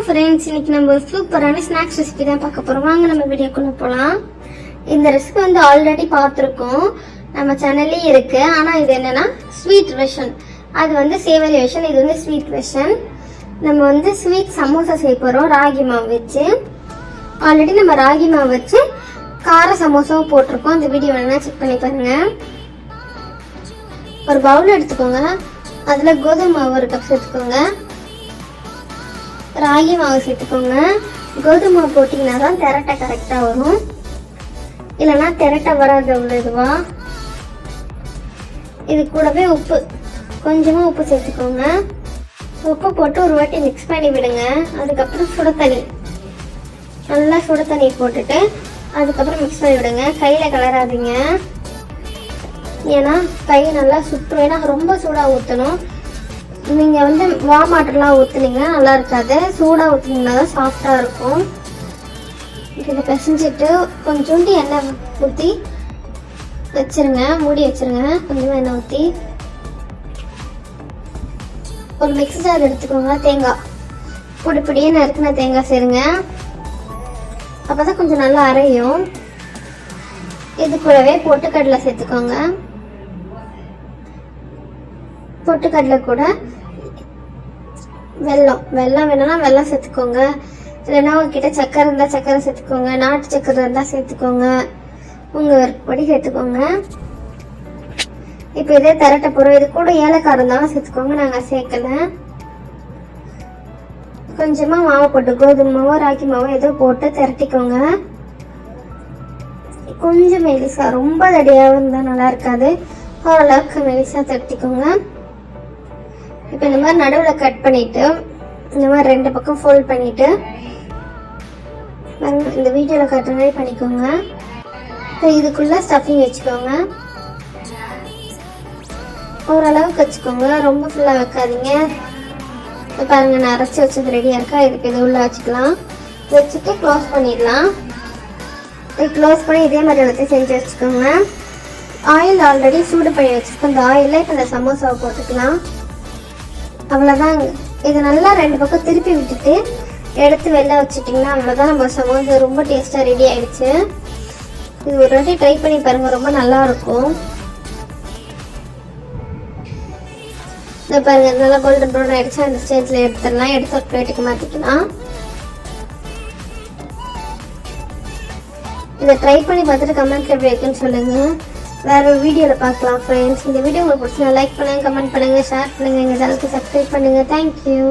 Friends, இன்னைக்கு நம்ம சூப்பரான ஸ்நாக்ஸ் ரெசிபி தான் பார்க்க போறோம். வாங்க நம்ம வீடியோக்குள்ள போலாம். இந்த ரெசிபி வந்து ஆல்ரெடி பார்த்துருக்கோம், நம்ம சேனல்லே இருக்கு. ஆனா இது என்னன்னா ஸ்வீட் வெர்ஷன், அது வந்து சேவரி வெர்ஷன், இது வந்து ஸ்வீட் வெர்ஷன். நம்ம வந்து ஸ்வீட் சமோசா செய்ய போறோம் ராகி மாவு வச்சு. ஆல்ரெடி நம்ம ராகி மாவு வச்சு கார சமோசாவும் போட்டிருக்கோம். இந்த வீடியோ வேணா செக் பண்ணி பாருங்க. ஒரு பவுல் எடுத்துக்கோங்க, அதுல கோதுமை மாவு ஒரு கப் சேர்த்துக்கோங்க, ராகி மாவு சேர்த்துக்கோங்க. கோதுமை மாவு போட்டிங்கன்னா தான் திரட்டை கரெக்டாக வரும், இல்லைன்னா திரட்டை வராது அவ்வளோ இதுவா. இது கூடவே உப்பு, கொஞ்சமாக உப்பு சேர்த்துக்கோங்க. உப்பு போட்டு ஒரு வாட்டி மிக்ஸ் பண்ணி விடுங்க. அதுக்கப்புறம் சுட தண்ணி, நல்லா சுட தண்ணி போட்டுட்டு அதுக்கப்புறம் மிக்ஸ் பண்ணி விடுங்க. கையில் கலராதீங்க, ஏன்னா கை நல்லா சுற்றும். ஏன்னா ரொம்ப சூடாக ஊற்றணும். நீங்கள் வந்து வார்ம் வாட்டர்லாம் ஊற்றுனீங்கன்னா நல்லா இருக்காது, சூடாக ஊற்றுனீங்கன்னா தான் சாஃப்டாக இருக்கும். இதை பிசைஞ்சிட்டு கொஞ்சோண்டு எண்ணெய் ஊற்றி வச்சுருங்க, மூடி வச்சுருங்க. கொஞ்சமாக எண்ணெய் ஊற்றி ஒரு மிக்ஸி ஜார் எடுத்துக்கோங்க. தேங்காய் பொடிப்பொடியே நறுக்குன தேங்காய் சேருங்க, அப்போ தான் கொஞ்சம் நல்லா அரையும். இது கூடவே பொட்டுக்கடலை சேர்த்துக்கோங்க. பொட்டுக்கடலை கூட வெல்லம் வேணும்னா வெல்லம் சேர்த்துக்கோங்க, இல்லைன்னா உங்ககிட்ட சக்கரை இருந்தால் சக்கரை சேர்த்துக்கோங்க, நாட்டு சக்கரை இருந்தால் சேர்த்துக்கோங்க, உங்கள் விருப்பப்படி சேர்த்துக்கோங்க. இப்போ இதே திரட்ட போகிறோம். இது கூட ஏலக்காய் இருந்தாலும் சேர்த்துக்கோங்க, நாங்கள் சேர்க்கலை. கொஞ்சமாக மாவு போட்டு, கோதுமை மாவோ ராகி மாவோ ஏதோ போட்டு திரட்டிக்கோங்க. கொஞ்சம் மெலிசா, ரொம்ப தடியாக இருந்தால் நல்லா இருக்காது, ஓரளவுக்கு மெலிசா திரட்டிக்கோங்க. இப்போ இந்த மாதிரி நடுவில் கட் பண்ணிட்டு இந்த மாதிரி ரெண்டு பக்கம் ஃபோல்ட் பண்ணிட்டு இந்த வீடியோவில் கட்டுற மாதிரி பண்ணிக்கோங்க. இப்போ இதுக்குள்ள ஸ்டஃபிங் வச்சுக்கோங்க, ஓரளவுக்கு வச்சுக்கோங்க, ரொம்ப ஃபுல்லாக வைக்காதீங்க. இப்போ பாருங்க, நான் அரைச்சி வச்சது ரெடியாக இருக்கா. இதுக்கு இது உள்ள வச்சுக்கலாம், வச்சுட்டு க்ளோஸ் பண்ணிடலாம். க்ளோஸ் பண்ணி இதே மாதிரி எல்லாத்தையும் செஞ்சு வச்சுக்கோங்க. ஆயில் ஆல்ரெடி சூடு பண்ணி வச்சுருக்கோம். இந்த ஆயிலில் இப்போ இந்த சமோசாவை போட்டுக்கலாம். அவ்வளோதான். இது நல்லா ரெண்டு பக்கம் திருப்பி விட்டுட்டு எடுத்து வெளில வச்சுட்டிங்கன்னா அவ்வளோதான், நம்ம சமோசா ரொம்ப டேஸ்ட்டாக ரெடி ஆகிடுச்சு. இது ஒரு வாட்டி ட்ரை பண்ணி பாருங்கள், ரொம்ப நல்லாயிருக்கும். இந்த பாருங்கள், நல்லா கோல்டன் ப்ரௌன் ஆகிடுச்சு. அந்த ஸ்டேஜில் எடுத்துடலாம், எடுத்து ஒரு பிளேட்டுக்கு மாற்றிக்கலாம். இதை ட்ரை பண்ணி பார்த்துட்டு கமெண்ட்ல எப்படி இருக்குன்னு சொல்லுங்கள். வேற ஒரு வீடியோவில் பார்க்கலாம் ஃப்ரெண்ட்ஸ். இந்த வீடியோ உங்களுக்கு பிடிச்சா லைக் பண்ணுங்கள், கமெண்ட் பண்ணுங்கள், ஷேர் பண்ணுங்கள், எங்கள் சேனலுக்கு சப்ஸ்கிரைப் பண்ணுங்கள். தேங்க்யூ.